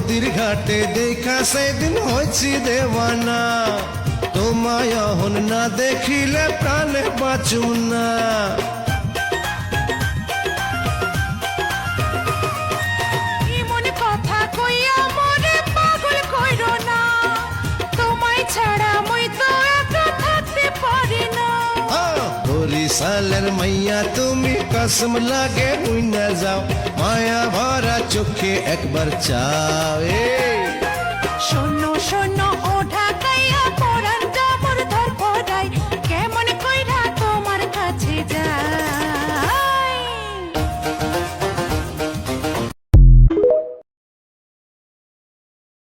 নদীর ঘাটে দেখা সেদিন হয়েছি দেওয়ানা, তোমায় অহন না দেখিলে প্রাণে বাঁচু না। এমন কথা কইয়া মনে পাগল কইরো না, তোমায় ছাড়া মই তো একা থাকতে পারি না। বরিশালের মাইয়া তুমি কসম লাগে বুইনা যাও, মায়া ভরা চোখে একবার চাও। শোনো শোনো